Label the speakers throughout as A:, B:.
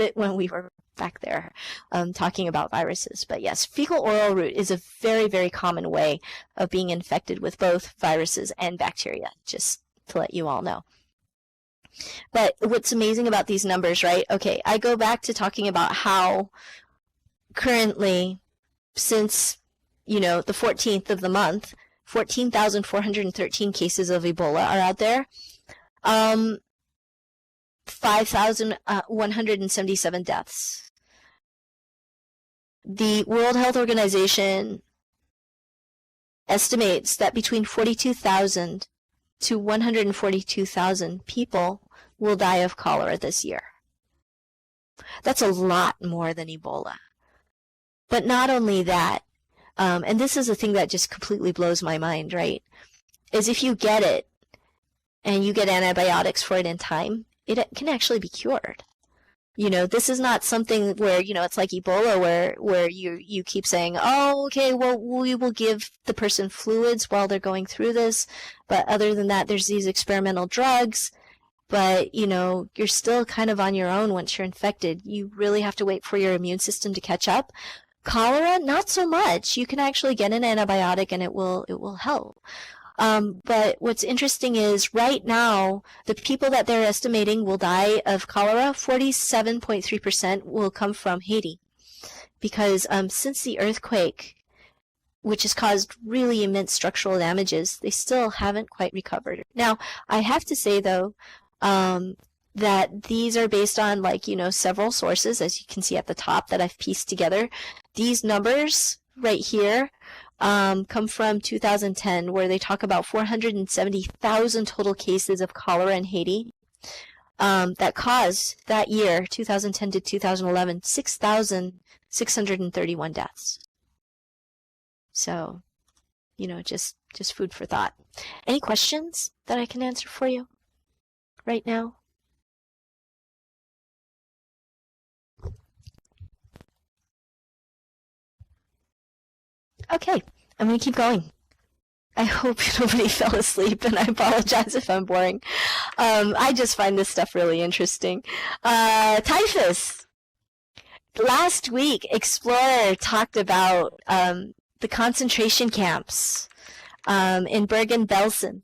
A: it when we were back there talking about viruses. But yes, fecal-oral route is a very, very common way of being infected with both viruses and bacteria, just to let you all know. But what's amazing about these numbers, right? Okay, I go back to talking about how currently, since, the 14th of the month, 14,413 cases of Ebola are out there. 5,177 deaths. The World Health Organization estimates that between 42,000 to 142,000 people will die of cholera this year. That's a lot more than Ebola. But not only that, and this is a thing that just completely blows my mind, right, is if you get it and you get antibiotics for it in time, it can actually be cured. This is not something where, it's like Ebola where you keep saying, oh, okay, well, we will give the person fluids while they're going through this. But other than that, there's these experimental drugs. But, you're still kind of on your own once you're infected. You really have to wait for your immune system to catch up. Cholera, not so much. You can actually get an antibiotic and it will help. But what's interesting is right now, the people that they're estimating will die of cholera, 47.3% will come from Haiti. Because since the earthquake, which has caused really immense structural damages, they still haven't quite recovered. Now, I have to say, though, that these are based on, several sources, as you can see at the top, that I've pieced together. These numbers right here come from 2010, where they talk about 470,000 total cases of cholera in Haiti that caused that year, 2010 to 2011, 6,631 deaths. So, just food for thought. Any questions that I can answer for you right now? Okay, I'm going to keep going. I hope nobody fell asleep, and I apologize if I'm boring. I just find this stuff really interesting. Typhus. Last week, Explorer talked about the concentration camps in Bergen-Belsen.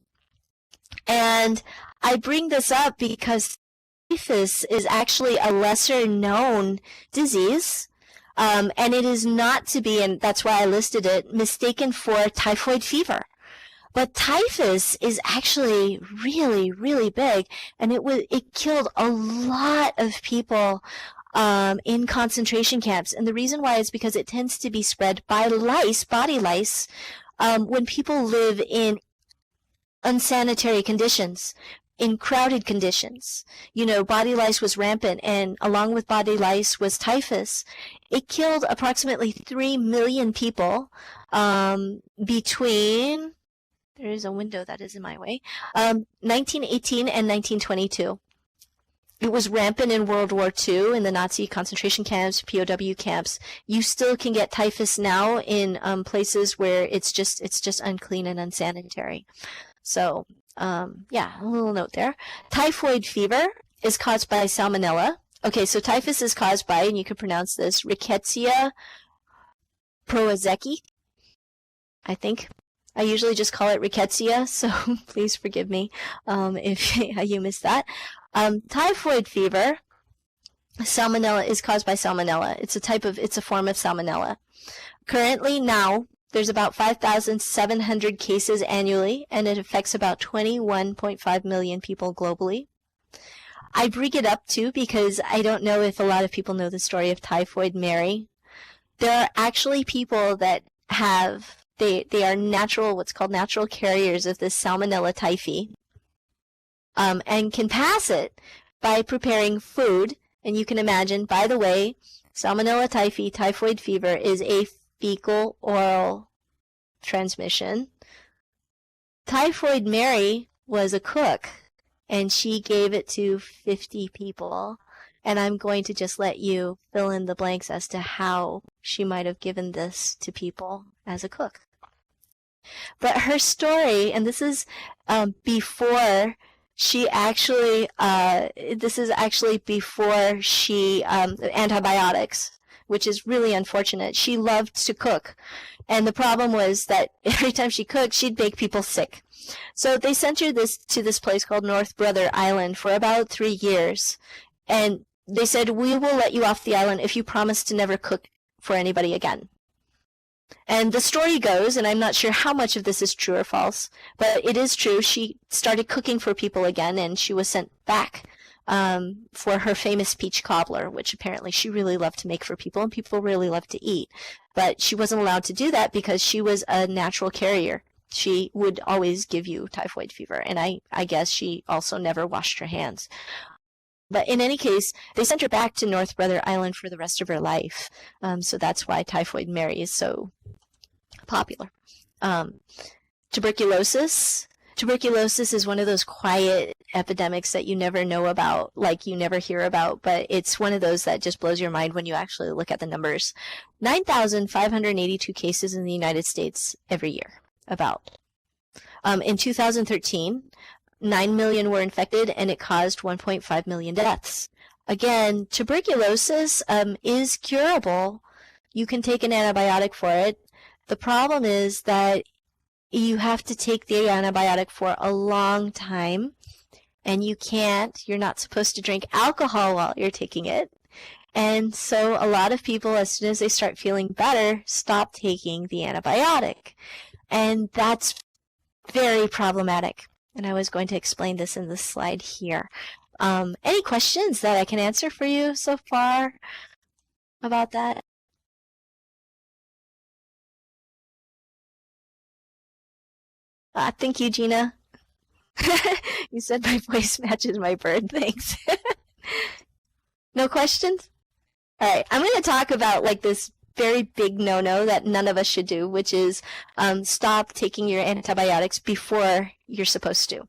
A: And I bring this up because typhus is actually a lesser-known disease. And it is not to be, and that's why I listed it, mistaken for typhoid fever. But typhus is actually really, really big, and it killed a lot of people in concentration camps. And the reason why is because it tends to be spread by lice, body lice, when people live in unsanitary conditions, in crowded conditions. Body lice was rampant, and along with body lice was typhus. It killed approximately 3 million people between, there is a window that is in my way, 1918 and 1922. It was rampant in World War II, in the Nazi concentration camps, POW camps. You still can get typhus now in places where it's just unclean and unsanitary. So, yeah, a little note there. Typhoid fever is caused by salmonella. Okay, so typhus is caused by, and you can pronounce this, Rickettsia prowazekii, I think. I usually just call it Rickettsia, so please forgive me if you missed that. Typhoid fever, salmonella, is caused by salmonella. It's a form of salmonella. Currently now, there's about 5,700 cases annually, and it affects about 21.5 million people globally. I bring it up too because I don't know if a lot of people know the story of Typhoid Mary. There are actually people that have, they are natural, what's called natural carriers of this Salmonella typhi, and can pass it by preparing food. And you can imagine, by the way, Salmonella typhi, typhoid fever, is a fecal-oral transmission. Typhoid Mary was a cook, and she gave it to 50 people. And I'm going to just let you fill in the blanks as to how she might have given this to people as a cook. But her story, and this is before She actually, this is actually before she, antibiotics, which is really unfortunate. She loved to cook. And the problem was that every time she cooked, she'd make people sick. So they sent her to this place called North Brother Island for about 3 years. And they said, we will let you off the island if you promise to never cook for anybody again. And the story goes, and I'm not sure how much of this is true or false, but it is true. She started cooking for people again, and she was sent back for her famous peach cobbler, which apparently she really loved to make for people, and people really loved to eat. But she wasn't allowed to do that because she was a natural carrier. She would always give you typhoid fever, and I guess she also never washed her hands. But in any case, they sent her back to North Brother Island for the rest of her life. So that's why Typhoid Mary is so popular. Tuberculosis. Tuberculosis is one of those quiet epidemics that you never know about, like you never hear about, but it's one of those that just blows your mind when you actually look at the numbers. 9,582 cases in the United States every year, about. In 2013, 9 million were infected, and it caused 1.5 million deaths. Again, tuberculosis is curable. You can take an antibiotic for it. The problem is that you have to take the antibiotic for a long time, and you're not supposed to drink alcohol while you're taking it. And so a lot of people, as soon as they start feeling better, stop taking the antibiotic. And that's very problematic. And I was going to explain this in this slide here. Any questions that I can answer for you so far about that? Thank you, Gina. You said my voice matches my bird. Thanks. No questions? All right, I'm going to talk about like this very big no-no that none of us should do, which is stop taking your antibiotics before you're supposed to.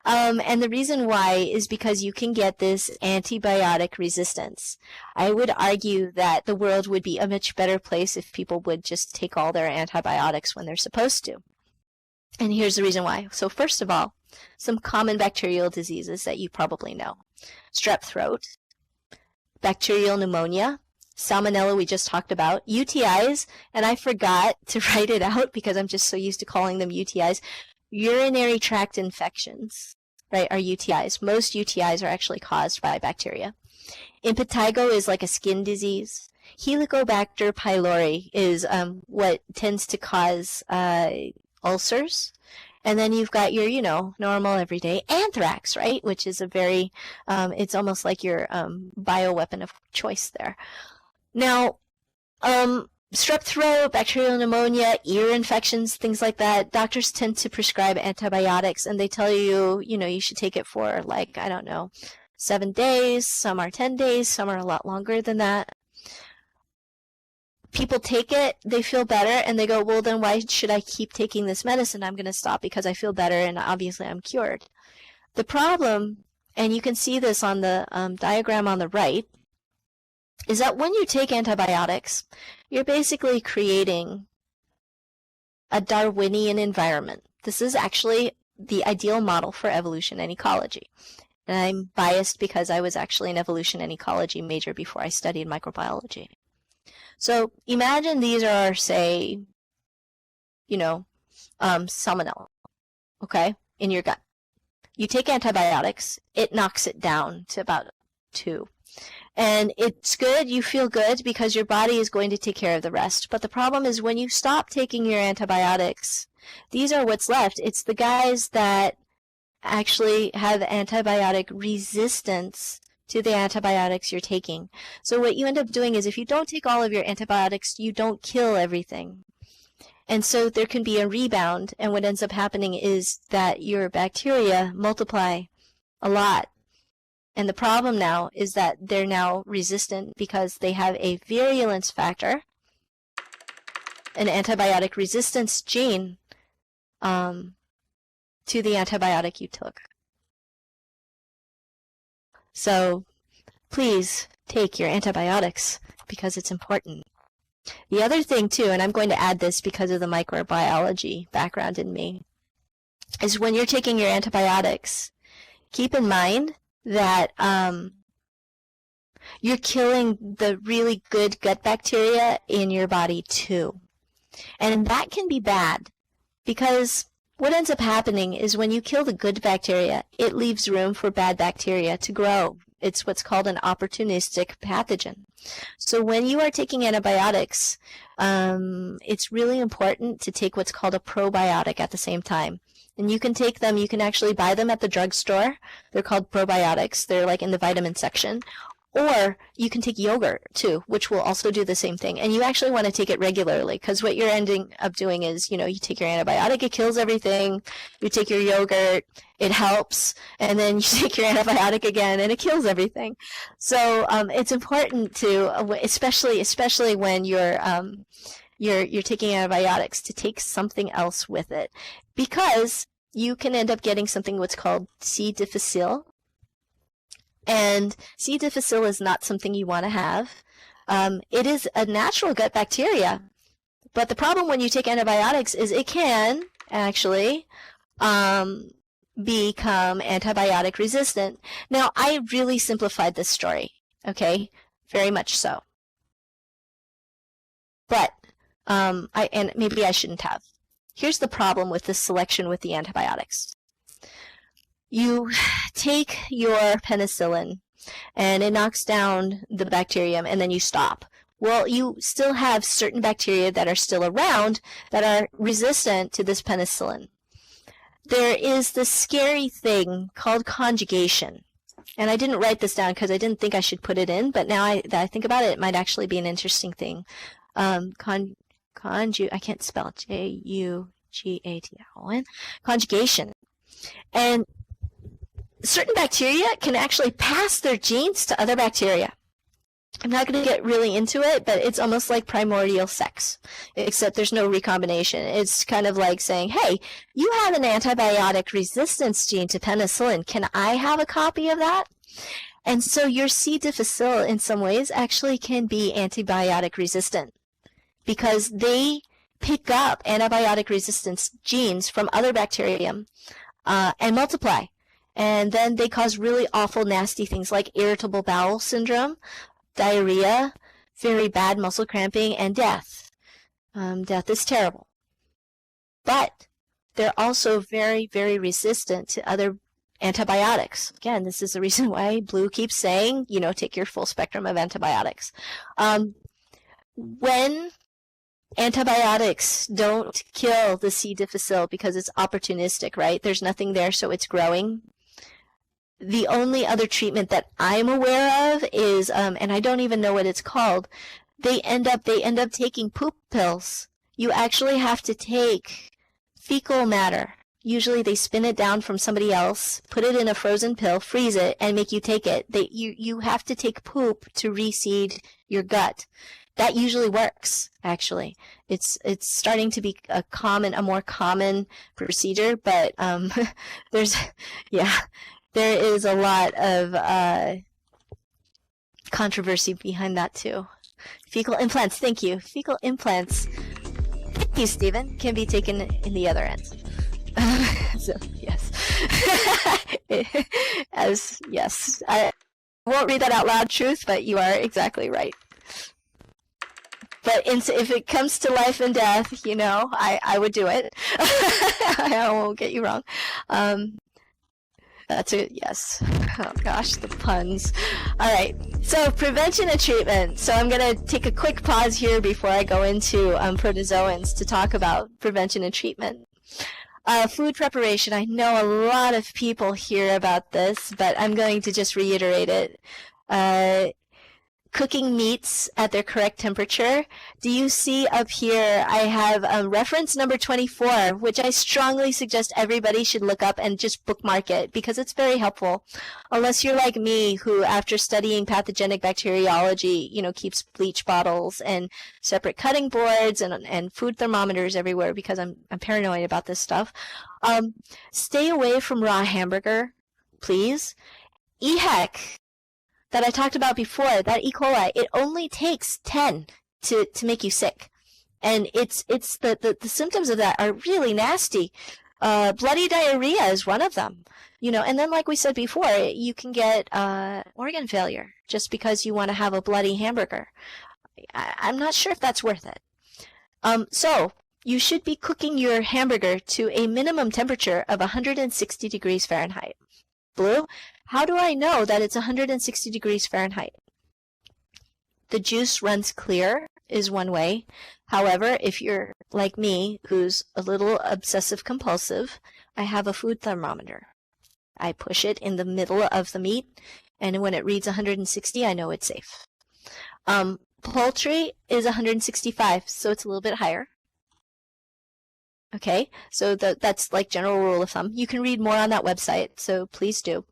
A: And the reason why is because you can get this antibiotic resistance. I would argue that the world would be a much better place if people would just take all their antibiotics when they're supposed to. And here's the reason why. So first of all, some common bacterial diseases that you probably know. Strep throat, bacterial pneumonia, salmonella we just talked about, UTIs, and I forgot to write it out because I'm just so used to calling them UTIs. Urinary tract infections, right, are UTIs. Most UTIs are actually caused by bacteria. Impetigo is like a skin disease. Helicobacter pylori is what tends to cause ulcers. And then you've got your, normal everyday anthrax, right, which is a very, it's almost like your bioweapon of choice there. Now, strep throat, bacterial pneumonia, ear infections, things like that, doctors tend to prescribe antibiotics, and they tell you, you should take it for, 7 days. Some are 10 days. Some are a lot longer than that. People take it, they feel better, and they go, well, then why should I keep taking this medicine? I'm going to stop because I feel better, and obviously I'm cured. The problem, and you can see this on the diagram on the right, is that when you take antibiotics, you're basically creating a Darwinian environment. This is actually the ideal model for evolution and ecology. And I'm biased because I was actually an evolution and ecology major before I studied microbiology. So imagine these are, say, salmonella, okay, in your gut. You take antibiotics, it knocks it down to about 2. And it's good, you feel good because your body is going to take care of the rest. But the problem is when you stop taking your antibiotics, these are what's left. It's the guys that actually have antibiotic resistance to the antibiotics you're taking. So what you end up doing is if you don't take all of your antibiotics, you don't kill everything. And so there can be a rebound, and what ends up happening is that your bacteria multiply a lot. And the problem now is that they're now resistant because they have a virulence factor, an antibiotic resistance gene to the antibiotic you took. So please take your antibiotics because it's important. The other thing too, and I'm going to add this because of the microbiology background in me, is when you're taking your antibiotics, keep in mind that you're killing the really good gut bacteria in your body too. And that can be bad because what ends up happening is when you kill the good bacteria, it leaves room for bad bacteria to grow. It's what's called an opportunistic pathogen. So when you are taking antibiotics, it's really important to take what's called a probiotic at the same time. And you can take them, you can actually buy them at the drugstore. They're called probiotics. They're like in the vitamin section. Or you can take yogurt too, which will also do the same thing. And you actually want to take it regularly because what you're ending up doing is, you take your antibiotic, it kills everything. You take your yogurt, it helps. And then you take your antibiotic again and it kills everything. So it's important to, especially when you're taking antibiotics, to take something else with it because you can end up getting something what's called C. difficile. And C. difficile is not something you want to have. It is a natural gut bacteria. But the problem when you take antibiotics is it can actually become antibiotic resistant. Now, I really simplified this story, okay? Very much so. But, and maybe I shouldn't have. Here's the problem with this selection with the antibiotics. You take your penicillin and it knocks down the bacterium and then you stop. Well, you still have certain bacteria that are still around that are resistant to this penicillin. There is this scary thing called conjugation. And I didn't write this down because I didn't think I should put it in, but now that I think about it, it might actually be an interesting thing. I can't spell it, J-U-G-A-T-I-O-N, conjugation. And certain bacteria can actually pass their genes to other bacteria. I'm not going to get really into it, but it's almost like primordial sex, except there's no recombination. It's kind of like saying, hey, you have an antibiotic resistance gene to penicillin. Can I have a copy of that? And so your C. difficile in some ways actually can be antibiotic resistant because they pick up antibiotic resistance genes from other bacterium and multiply. And then they cause really awful, nasty things like irritable bowel syndrome, diarrhea, very bad muscle cramping, and death. Death is terrible. But they're also very, very resistant to other antibiotics. Again, this is the reason why Blue keeps saying, take your full spectrum of antibiotics. When antibiotics don't kill the C. difficile because it's opportunistic, right? There's nothing there, so it's growing. The only other treatment that I'm aware of is, and I don't even know what it's called, they end up taking poop pills. You actually have to take fecal matter. Usually they spin it down from somebody else, put it in a frozen pill, freeze it, and make you take it. You have to take poop to reseed your gut. That usually works, actually. It's starting to be a more common procedure, but there is a lot of controversy behind that too. Fecal implants, thank you. Fecal implants, thank you, Stephen, can be taken in the other end. So, yes. Yes. I won't read that out loud, Truth, but you are exactly right. But if it comes to life and death, I would do it. I won't get you wrong. That's it, yes. Oh gosh, the puns. All right, so prevention and treatment. So I'm going to take a quick pause here before I go into protozoans to talk about prevention and treatment. Food preparation. I know a lot of people hear about this, but I'm going to just reiterate it. Cooking meats at their correct temperature. Do you see up here I have reference number 24, which I strongly suggest everybody should look up and just bookmark it because it's very helpful. Unless you're like me who after studying pathogenic bacteriology, keeps bleach bottles and separate cutting boards and food thermometers everywhere because I'm paranoid about this stuff. Stay away from raw hamburger, please. EHEC that I talked about before, that E. coli, it only takes 10 to make you sick. And it's the symptoms of that are really nasty. Bloody diarrhea is one of them. And then like we said before, you can get organ failure just because you want to have a bloody hamburger. I'm not sure if that's worth it. So you should be cooking your hamburger to a minimum temperature of 160 degrees Fahrenheit. Blue, how do I know that it's 160 degrees Fahrenheit? The juice runs clear is one way. However, if you're like me, who's a little obsessive compulsive, I have a food thermometer. I push it in the middle of the meat, and when it reads 160, I know it's safe. Poultry is 165, so it's a little bit higher. Okay, so that's like general rule of thumb. You can read more on that website, so please do.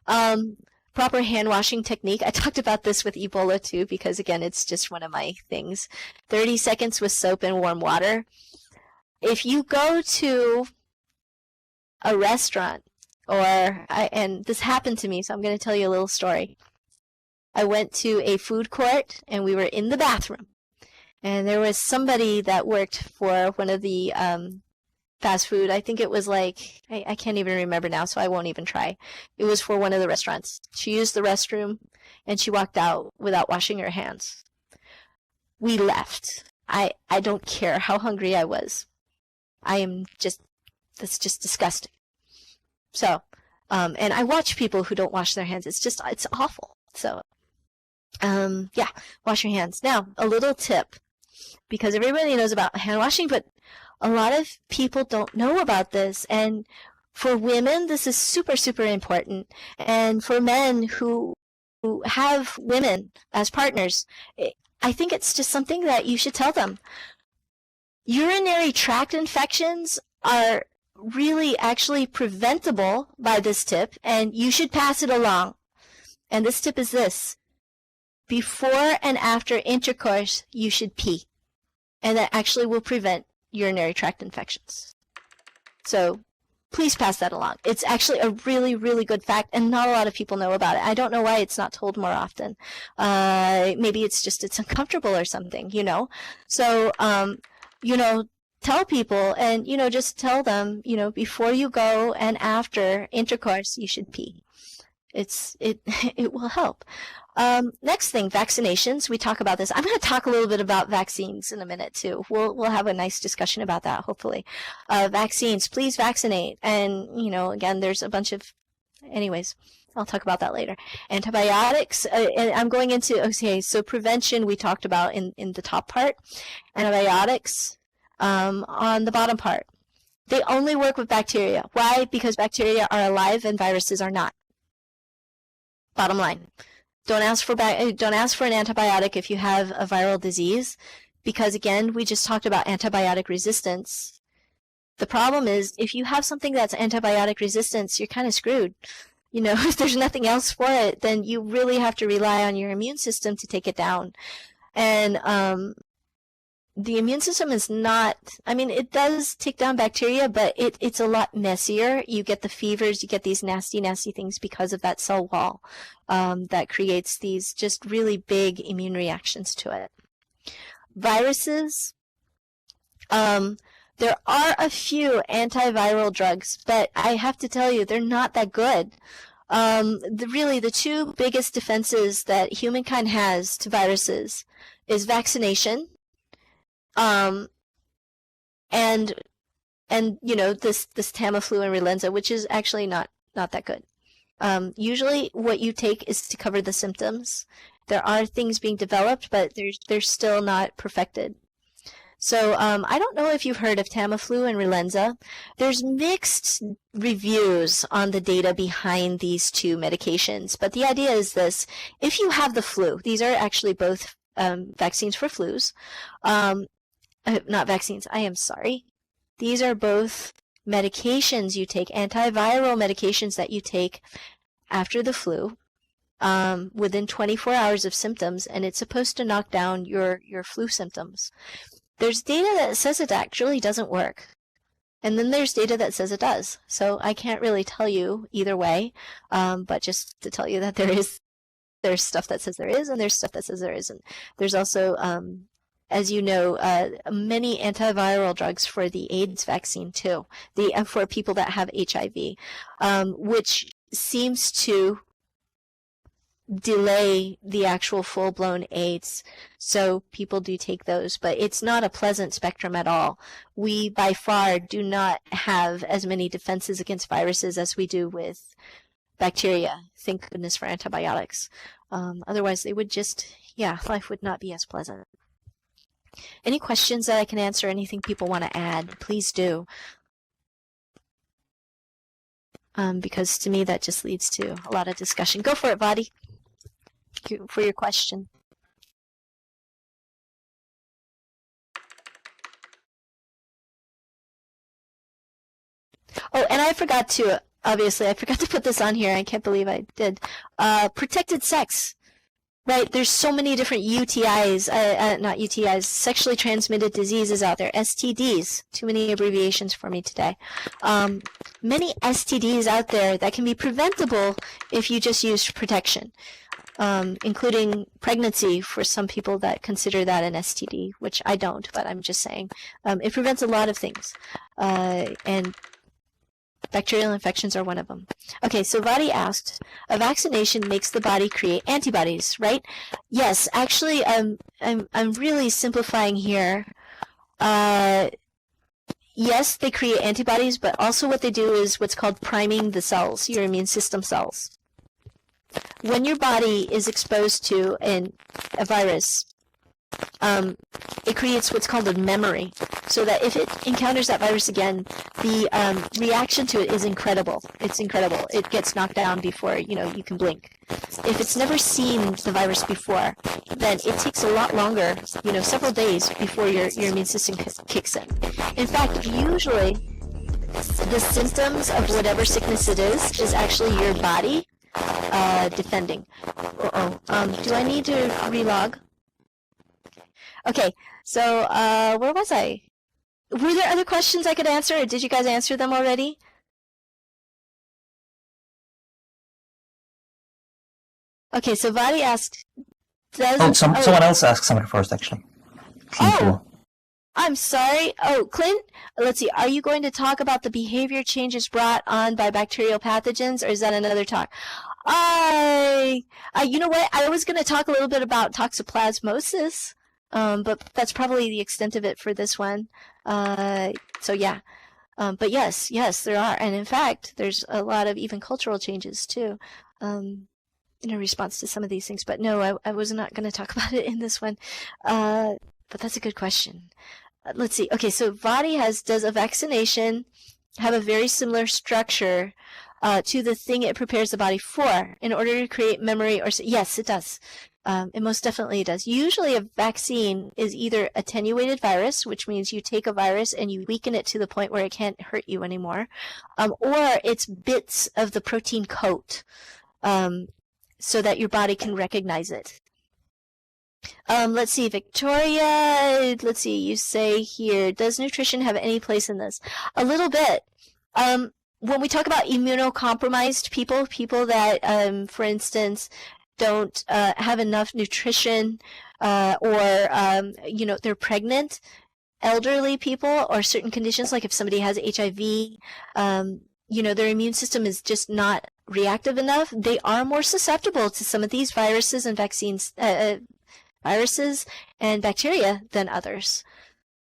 A: Proper hand washing technique. I talked about this with Ebola too, because again, it's just one of my things. 30 seconds with soap and warm water. If you go to a restaurant, and this happened to me, so I'm going to tell you a little story. I went to a food court, and we were in the bathroom. And there was somebody that worked for one of the fast food. I think it was like, I can't even remember now, so I won't even try. It was for one of the restaurants. She used the restroom, and she walked out without washing her hands. We left. I don't care how hungry I was. That's just disgusting. So, and I watch people who don't wash their hands. It's awful. So, yeah, wash your hands. Now, a little tip, because everybody knows about hand washing, but a lot of people don't know about this. And for women, this is super, super important. And for men who have women as partners, I think it's just something that you should tell them. Urinary tract infections are really actually preventable by this tip, and you should pass it along. And this tip is this. Before and after intercourse, you should pee. And that actually will prevent urinary tract infections. So please pass that along. It's actually a really, really good fact, and not a lot of people know about it. I don't know why it's not told more often. Maybe it's uncomfortable or something, So, tell people, and, just tell them, before you go and after intercourse, you should pee. It will help. Next thing, vaccinations. We talk about this. I'm going to talk a little bit about vaccines in a minute too. We'll have a nice discussion about that, hopefully. Vaccines, please vaccinate. And, again, there's a bunch of, anyways, I'll talk about that later. Antibiotics, and I'm going into, okay, so prevention we talked about in the top part. Antibiotics on the bottom part. They only work with bacteria. Why? Because bacteria are alive and viruses are not. Bottom line. Don't ask for an antibiotic if you have a viral disease, because again, we just talked about antibiotic resistance. The problem is, if you have something that's antibiotic resistance, you're kind of screwed. If there's nothing else for it, then you really have to rely on your immune system to take it down. And the immune system is not, it does take down bacteria, but it's a lot messier. You get the fevers, you get these nasty, nasty things because of that cell wall that creates these just really big immune reactions to it. Viruses, there are a few antiviral drugs, but I have to tell you, they're not that good. The two biggest defenses that humankind has to viruses is vaccination, and this Tamiflu and Relenza, which is actually not that good. Usually what you take is to cover the symptoms. There are things being developed, but they're still not perfected. So I don't know if you've heard of Tamiflu and Relenza. There's mixed reviews on the data behind these two medications, but the idea is this. If you have the flu, these are actually both vaccines for flus. Not vaccines, I am sorry. These are both medications you take, antiviral medications that you take after the flu within 24 hours of symptoms, and it's supposed to knock down your flu symptoms. There's data that says it actually doesn't work, and then there's data that says it does. So I can't really tell you either way, but just to tell you that there's stuff that says there is, and there's stuff that says there isn't. There's also as you know, many antiviral drugs for the AIDS vaccine too, for people that have HIV, which seems to delay the actual full-blown AIDS. So people do take those, but it's not a pleasant spectrum at all. We, by far, do not have as many defenses against viruses as we do with bacteria. Thank goodness for antibiotics. Otherwise, they would just, life would not be as pleasant. Any questions that I can answer, anything people want to add, please do. Because to me, that just leads to a lot of discussion. Go for it, Vadi, for your question. Oh, and I forgot to, obviously, I forgot to put this on here. I can't believe I did. Protected sex. Right, there's so many different UTIs, not UTIs, sexually transmitted diseases out there, STDs, too many abbreviations for me today. Many STDs out there that can be preventable if you just use protection, including pregnancy for some people that consider that an STD, which I don't, but I'm just saying. It prevents a lot of things, and bacterial infections are one of them. Okay, so Vadi asked, a vaccination makes the body create antibodies, right? Yes, actually, I'm really simplifying here. Yes, they create antibodies, but also what they do is what's called priming the cells, your immune system cells. When your body is exposed to a virus, it creates what's called a memory, so that if it encounters that virus again, the reaction to it is incredible. It's incredible. It gets knocked down before you can blink. If it's never seen the virus before, then it takes a lot longer, several days before your immune system kicks in. In fact, usually the symptoms of whatever sickness it is actually your body defending. Do I need to relog? Okay, so where was I? Were there other questions I could answer, or did you guys answer them already? Okay, so Vadi asked,
B: someone else asked something first, actually.
A: I'm sorry. Oh, Clint, let's see. Are you going to talk about the behavior changes brought on by bacterial pathogens, or is that another talk? You know what? I was going to talk a little bit about toxoplasmosis. But that's probably the extent of it for this one. So yeah. But yes, there are. And in fact, there's a lot of even cultural changes too, in response to some of these things. But no, I was not going to talk about it in this one. But that's a good question. Let's see. Okay, so Vadi does a vaccination have a very similar structure to the thing it prepares the body for in order to create memory? Or yes, it does. It most definitely does. Usually a vaccine is either attenuated virus, which means you take a virus and you weaken it to the point where it can't hurt you anymore, or it's bits of the protein coat so that your body can recognize it. Let's see, Victoria, let's see, you say here, does nutrition have any place in this? A little bit. When we talk about immunocompromised people that, for instance, don't have enough nutrition or they're pregnant, elderly people, or certain conditions, like if somebody has HIV, their immune system is just not reactive enough, they are more susceptible to some of these viruses and viruses and bacteria than others.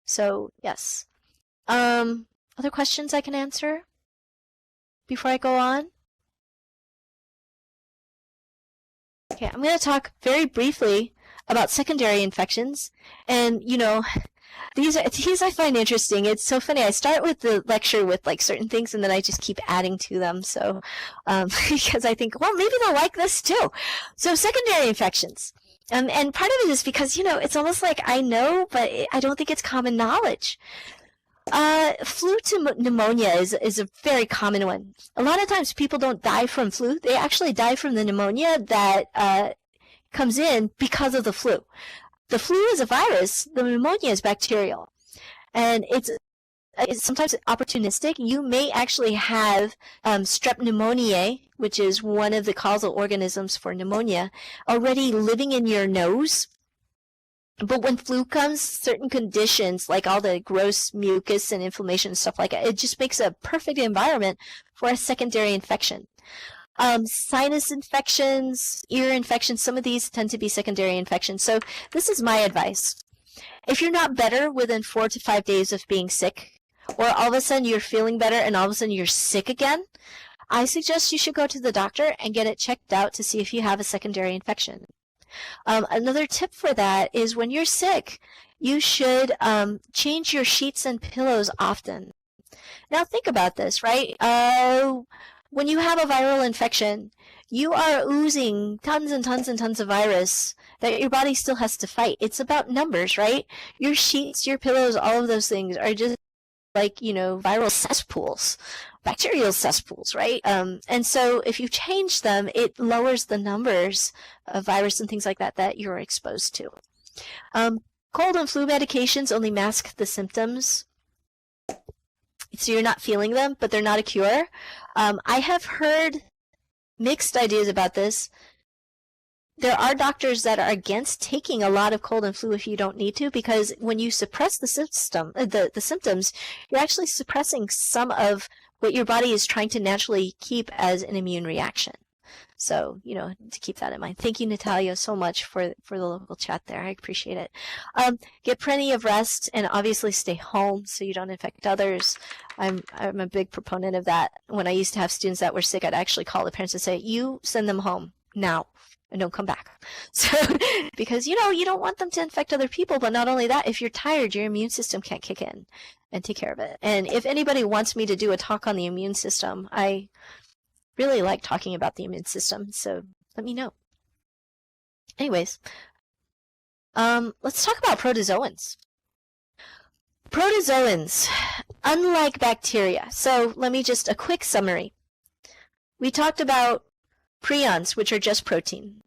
A: So yes. Other questions I can answer before I go on? Okay, I'm going to talk very briefly about secondary infections. And, these I find interesting. It's so funny. I start with the lecture with like certain things, and then I just keep adding to them. So, because I think, well, maybe they'll like this too. So secondary infections. And part of it is because, it's almost like I know, but I don't think it's common knowledge. Flu to pneumonia is a very common one. A lot of times people don't die from flu. They actually die from the pneumonia that comes in because of the flu. The flu is a virus. The pneumonia is bacterial. And it's sometimes opportunistic. You may actually have strep pneumoniae, which is one of the causal organisms for pneumonia, already living in your nose. But when flu comes, certain conditions, like all the gross mucus and inflammation and stuff like that, it just makes a perfect environment for a secondary infection. Sinus infections, ear infections, some of these tend to be secondary infections. So this is my advice. If you're not better within 4 to 5 days of being sick, or all of a sudden you're feeling better and all of a sudden you're sick again, I suggest you should go to the doctor and get it checked out to see if you have a secondary infection. Another tip for that is when you're sick, you should change your sheets and pillows often. Now think about this, right? When you have a viral infection, you are oozing tons and tons and tons of virus that your body still has to fight. It's about numbers, right? Your sheets, your pillows, all of those things are just like, viral cesspools, bacterial cesspools, right? And so if you change them, it lowers the numbers of virus and things like that that you're exposed to. Cold and flu medications only mask the symptoms, so you're not feeling them, but they're not a cure. I have heard mixed ideas about this. There are doctors that are against taking a lot of cold and flu if you don't need to, because when you suppress the symptoms, you're actually suppressing some of what your body is trying to naturally keep as an immune reaction. So, to keep that in mind. Thank you, Natalia, so much for the local chat there. I appreciate it. Get plenty of rest and obviously stay home so you don't infect others. I'm a big proponent of that. When I used to have students that were sick, I'd actually call the parents and say, you send them home now and don't come back. So, because, you don't want them to infect other people, but not only that, if you're tired, your immune system can't kick in and take care of it. And if anybody wants me to do a talk on the immune system, I really like talking about the immune system, so let me know. Anyways, let's talk about protozoans. Protozoans, unlike bacteria, so let me just a quick summary. We talked about prions, which are just protein.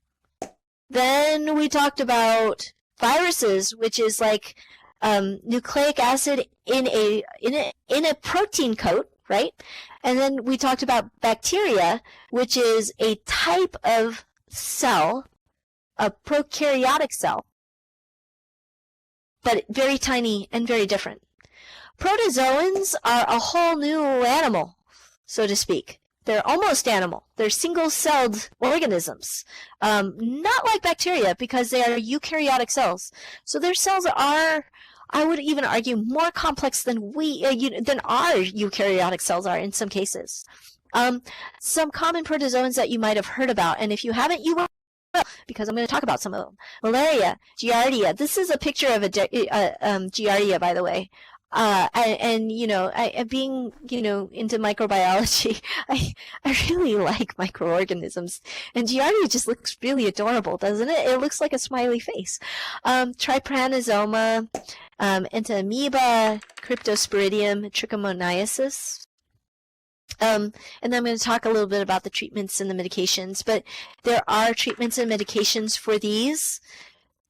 A: Then we talked about viruses, which is like nucleic acid in a protein coat, right? And then we talked about bacteria, which is a type of cell, a prokaryotic cell, but very tiny and very different. Protozoans are a whole new animal, so to speak. They're almost animal. They're single-celled organisms, not like bacteria because they are eukaryotic cells. So their cells are, I would even argue, more complex than our eukaryotic cells are in some cases. Some common protozoans that you might have heard about, and if you haven't, you will, because I'm going to talk about some of them. Malaria, Giardia. This is a picture of a Giardia, by the way. Being, into microbiology, I really like microorganisms. And Giardia just looks really adorable, doesn't it? It looks like a smiley face. Trypanosoma, Entamoeba, Cryptosporidium, Trichomoniasis. And then I'm going to talk a little bit about the treatments and the medications, but there are treatments and medications for these.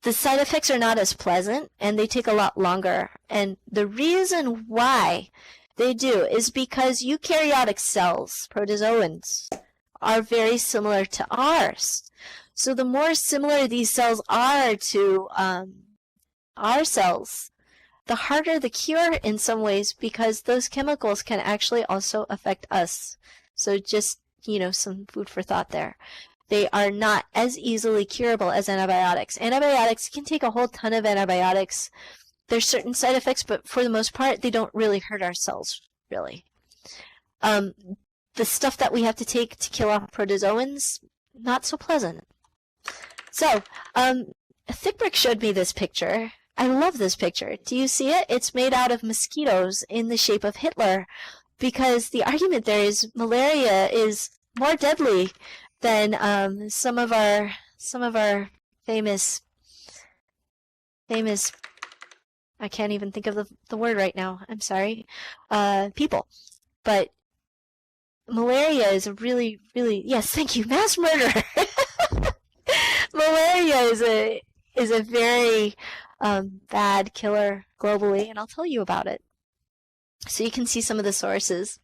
A: The side effects are not as pleasant, and they take a lot longer. And the reason why they do is because eukaryotic cells, protozoans, are very similar to ours. So the more similar these cells are to our cells, the harder the cure in some ways, because those chemicals can actually also affect us. So just, some food for thought there. They are not as easily curable as antibiotics. Antibiotics can take a whole ton of antibiotics. There's certain side effects, but for the most part, they don't really hurt our cells, really. The stuff that we have to take to kill off protozoans, not so pleasant. So, Thickbrick showed me this picture. I love this picture. Do you see it? It's made out of mosquitoes in the shape of Hitler, because the argument there is malaria is more deadly than some of our famous I can't even think of the word right now. I'm sorry, people. But malaria is a really, yes, thank you, mass murder. Malaria is a very bad killer globally, and I'll tell you about it. So you can see some of the sources.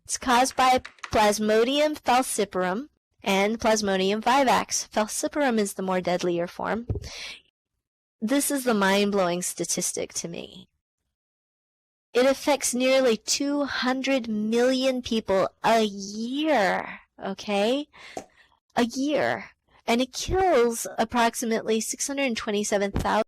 A: It's caused by Plasmodium falciparum and Plasmodium vivax. Falciparum is the more deadlier form. This is the mind-blowing statistic to me. It affects nearly 200 million people a year, okay? A year. And it kills approximately 627,000